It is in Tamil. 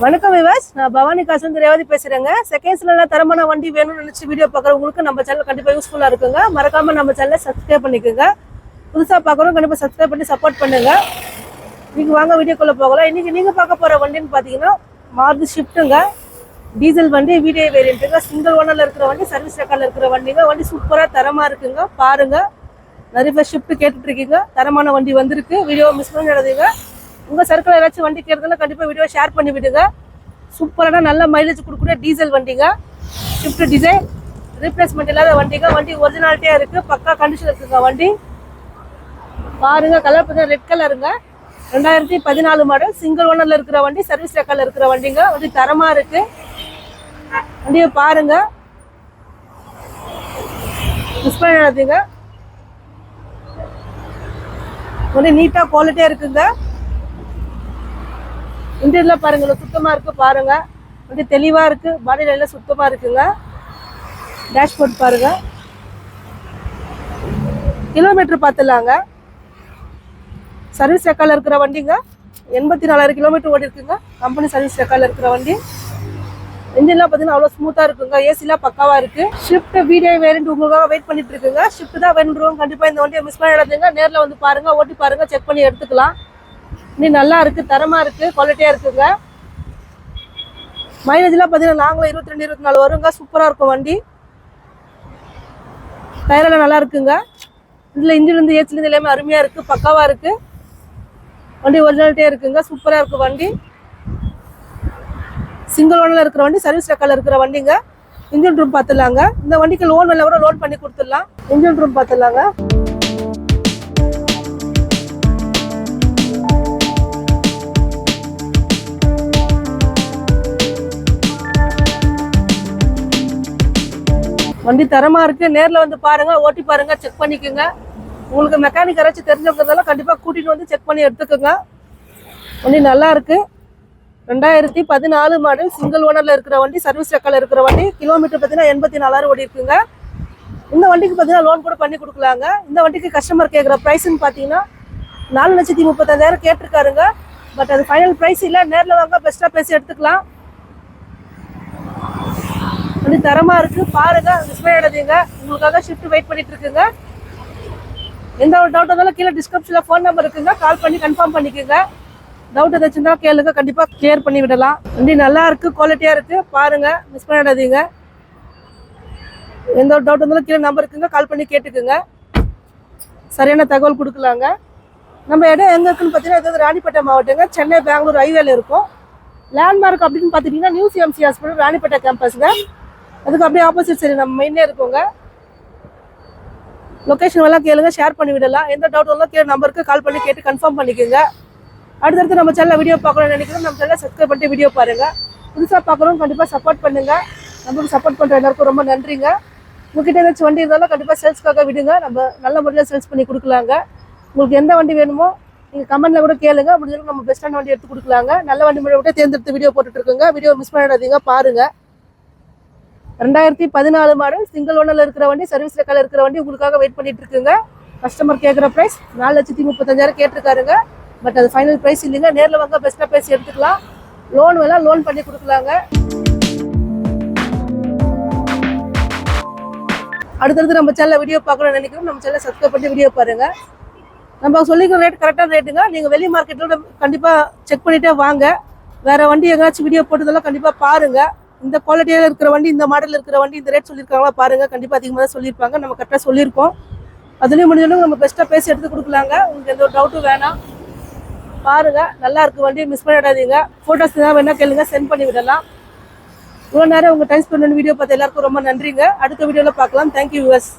வணக்கம் விவாஸ், நான் பவானி காசு ரேவதி பேசுறேங்க. செகண்ட்ஸ்ல தரமான வண்டி வேணும்னு நினைச்சு வீடியோ பார்க்குறவங்களுக்கு நம்ம சேனல் கண்டிப்பா யூஸ்ஃபுல்லா இருக்குங்க. மறக்காம நம்ம சேனலை சப்ஸ்கிரைப் பண்ணிக்கோங்க. புதுசா பார்க்குறவங்க கண்டிப்பா சப்ஸ்கிரைப் பண்ணி சப்போர்ட் பண்ணுங்க. இன்னைக்கு வாங்க வீடியோக்குள்ள போகலாம். இன்னைக்கு நீங்க பார்க்க போற வண்டின்னு பாத்தீங்கன்னா மாருதி ஷிஃப்ட்டுங்க. டீசல் வண்டி, வீடியோ வேரியன்ட்டுங்க. சிங்கிள் ஓனர்ல இருக்கிற வண்டி, சர்வீஸ் ரெக்கார்ட்ல இருக்கிற வண்டிங்க. வண்டி சூப்பரா தரமா இருக்குங்க. பாருங்க, நிறைய பேர் ஷிஃப்ட் கேட்டுட்டு இருக்கீங்க. தரமான வண்டி வந்திருக்கு. வீடியோ மிஸ் பண்ணிடாதீங்க. உங்கள் சர்க்கிள் ஏதாச்சும் வண்டி கேட்கறதுனா கண்டிப்பாக வீடியோ ஷேர் பண்ணி விடுங்க. சூப்பரான நல்ல மைலேஜ் கொடுக்கக்கூடிய டீசல் வண்டிங்க. ஷிஃப்ட் டிசைன், ரீப்ளேஸ்மெண்ட் இல்லாத வண்டிங்க. வண்டி ஒரிஜினாலிட்டியாக இருக்குது, பக்கா கண்டிஷன் இருக்குங்க வண்டி. பாருங்க, கலர் பார்த்தீங்கன்னா ரெட் கலருங்க. 2014 மாடல், சிங்கிள் ஓனரில் இருக்கிற வண்டி, சர்வீஸ் ரெக்கார்டில் இருக்கிற வண்டிங்க. வண்டி தரமாக இருக்குது. வண்டியை பாருங்க, மிஸ் பண்ணாதீங்க. வண்டி நீட்டாக குவாலிட்டியாக இருக்குங்க. இன்டீரியர்ல பாருங்க, சுத்தமா இருக்கு. பாருங்க, வண்டி தெளிவா இருக்கு. பாடி லைன்ல சுத்தமா இருக்குங்க. டேஷ்போர்ட் பாருங்க. கிலோமீட்டர் பார்த்துலாங்க. சர்வீஸ் ரெக்கார்ட்ல இருக்கிற வண்டிங்க. 84,000 கிலோமீட்டர் ஓடி இருக்குங்க. கம்பெனி சர்வீஸ் ரெக்கார்ட்ல இருக்கிற வண்டி. இன்ஜின்லாம் பார்த்தீங்கன்னா அவ்வளோ ஸ்மூத்தாக இருக்குங்க. ஏசிலாம் பக்காவாக இருக்கு. ஷிஃப்ட் வீடியோ வேரியன்ட் உங்களுக்காக வெயிட் பண்ணிட்டு இருக்குங்க. ஷிஃப்ட் தான் வேணுன்றவங்க கண்டிப்பாக இந்த வண்டியை மிஸ் பண்ணிடாதீங்க. நேரில் வந்து பாருங்க, ஓட்டி பாருங்க, செக் பண்ணி எடுத்துக்கலாம். இன்னி நல்லா இருக்கு, தரமா இருக்கு, குவாலிட்டியா இருக்குங்க. மைலேஜ்லாம் பார்த்தீங்கன்னா நாங்களும் 22-24 வருங்க. சூப்பராக இருக்கும் வண்டி. டயரெல்லாம் நல்லா இருக்குங்க. இதில் இன்ஜின்லேருந்து ஏசிலேருந்து எல்லாமே அருமையாக இருக்குது, பக்காவாக இருக்குது. வண்டி ஒரிஜினாலிட்டியாக இருக்குங்க. சூப்பராக இருக்குது வண்டி. சிங்கிள் ஓனரில் இருக்கிற வண்டி, சர்வீஸ் ரெக்கார்டில் இருக்கிற வண்டிங்க. இன்ஜின் ரூம் பார்த்துடலாங்க. இந்த வண்டிக்கு லோன் வேலை கூட லோன் பண்ணி கொடுத்துடலாம். இன்ஜின் ரூம் பார்த்துடலாங்க. வண்டி தரமா இருக்கு. நேரில் வந்து பாருங்க, ஓட்டி பாருங்க, செக் பண்ணிக்கோங்க. உங்களுக்கு மெக்கானிக் யாராச்சும் தெரிஞ்சவங்கிறதால கண்டிப்பாக கூட்டிட்டு வந்து செக் பண்ணி எடுத்துக்கோங்க. வண்டி நல்லா இருக்கு. 2014 மாடல், சிங்கிள் ஓனர்ல இருக்கிற வண்டி, சர்வீஸ் ரெக்கார்ட்ல இருக்கிற வண்டி. கிலோமீட்டர் பார்த்தீங்கன்னா 84,000 ஓடி இருக்குங்க. இந்த வண்டிக்கு பார்த்தீங்கன்னா லோன் கூட பண்ணி கொடுக்கலாங்க. இந்த வண்டிக்கு கஸ்டமர் கேட்குற ப்ரைஸ்ன்னு பார்த்தீங்கன்னா 4,35,000 கேட்டிருக்காருங்க. பட் அது ஃபைனல் ப்ரைஸ் இல்லை. நேரில் வாங்க, பெஸ்ட்டாக பேசி எடுத்துக்கலாம். வண்டி தரமா இருக்கு. பாருங்க, மிஸ் பண்ணிடாதீங்க. உங்களுக்காக ஷிஃப்ட் வெயிட் பண்ணிட்டு இருக்குங்க. எந்த ஒரு டவுட் இருந்தாலும் கீழே டிஸ்கிரிப்ஷன்ல ஃபோன் நம்பர் இருக்குங்க, கால் பண்ணி கன்ஃபார்ம் பண்ணிக்கோங்க. டவுட் ஏதாச்சும் கேளுங்க, கண்டிப்பா கிளியர் பண்ணி விடலாம். வண்டி நல்லா இருக்கு, குவாலிட்டியா இருக்கு. பாருங்க, மிஸ் பண்ணிடாதீங்க. எந்த ஒரு டவுட் இருந்தாலும் கீழே நம்பர் இருக்குங்க, கால் பண்ணி கேட்டுக்குங்க. சரியான தகவல் கொடுக்கலாங்க. நம்ம இடம் எங்க இருக்குன்னு பார்த்தீங்கன்னா, இது ராணிப்பேட்டை மாவட்டங்க. சென்னை பெங்களூர் ஹைவேல இருக்கும். லேண்ட்மார்க் அப்படின்னு பார்த்துட்டீங்கன்னா நியூ சிஎம்சி ஹாஸ்பிட்டல், ராணிப்பேட்டை கேம்பஸ்ங்க. அதுக்கு அப்படியே ஆப்போசிட் சரி நம்ம மெயினே இருக்கோங்க. லொக்கேஷன் எல்லாம் கேளுங்க, ஷேர் பண்ணி விடலாம். எந்த டவுட் இருந்தாலும் கீழே நம்பருக்கு கால் பண்ணி கேட்டு கன்ஃபார்ம் பண்ணிக்கோங்க. அடுத்தடுத்து நம்ம சேனலில் வீடியோ பார்க்கணும்னு நினைக்கிறோம். நம்ம சேனலை சப்ஸ்கிரைப் பண்ணிட்டு வீடியோ பாருங்க. புதுசாக பார்க்கணும் கண்டிப்பாக சப்போர்ட் பண்ணுங்க. நமக்கு சப்போர்ட் பண்ணுற எல்லாருக்கும் ரொம்ப நன்றிங்க. உங்ககிட்ட ஏதாச்சும் வண்டி இருந்தாலும் கண்டிப்பாக சேல்ஸ்க்காக விடுங்க. நம்ம நல்ல முறையில் சேல்ஸ் பண்ணி கொடுக்கலாங்க. உங்களுக்கு எந்த வண்டி வேணுமோ நீங்கள் கமெண்ட்ல கூட கேளுங்க. முடிஞ்சாலும் நம்ம பெஸ்ட்டான வண்டி எடுத்து கொடுக்கலாங்க. நல்ல வண்டி முறை விட்டு தேர்ந்தெடுத்து வீடியோ போட்டுட்டு இருக்குங்க. வீடியோ மிஸ் பண்ணிடாதீங்க, பாருங்க. 2014 மாடல், சிங்கிள் ஓனர்ல இருக்கிற வண்டி, சர்வீஸ் ரெக்கார்ட்ல இருக்கிற வண்டி உங்களுக்காக வெயிட் பண்ணிட்டு இருக்குங்க. கஸ்டமர் கேட்குற ப்ரைஸ் 4,35,000 கேட்டிருக்காருங்க. பட் அது ஃபைனல் ப்ரைஸ் இல்லைங்க. நேரில் வாங்க, பெஸ்ட்டாக பேசி எடுத்துக்கலாம். லோன் வேணால் லோன் பண்ணி கொடுக்கலாங்க. அடுத்தடுத்து நம்ம சேனலில் வீடியோ பார்க்கணும்னு நினைக்கிறோம். நம்ம சேனலை சப்ஸ்கிரைப் பண்ணி வீடியோ பாருங்க. நம்ம சொல்லிக்கிற ரேட் கரெக்டான ரேட்டுங்க. நீங்கள் வெளி மார்க்கெட்டோட கண்டிப்பாக செக் பண்ணிட்டே வாங்க. வேற வண்டி எங்கேயாச்சும் வீடியோ போட்டதெல்லாம் கண்டிப்பாக பாருங்க. இந்த குவாலிட்டியில் இருக்கிற வண்டி, இந்த மாடலில் இருக்கிற வண்டி, இந்த ரேட் சொல்லியிருக்காங்களா பாருங்க. கண்டிப்பாக அதிகமாக தான் சொல்லியிருப்பாங்க. நம்ம கரெக்டாக சொல்லியிருக்கோம். அதுலேயும் முடிஞ்சாலும் நம்ம பெஸ்ட்டாக பேசி எடுத்து கொடுக்கலாங்க. உங்களுக்கு எந்த ஒரு டவுட்டும் வேணாம். பாருங்க, நல்லா இருக்கு வண்டி, மிஸ் பண்ணிடாதீங்க. ஃபோட்டோஸ் தான் வேணா கேளுங்க, சென்ட் பண்ணி விடலாம். இவ்வளோ நேரம் உங்கள் டைம் ஸ்பெண்ட் பண்ணி வீடியோ பார்த்து எல்லாருக்கும் ரொம்ப நன்றிங்க. அடுத்த வீடியோவில் பார்க்கலாம். Thank you viewers.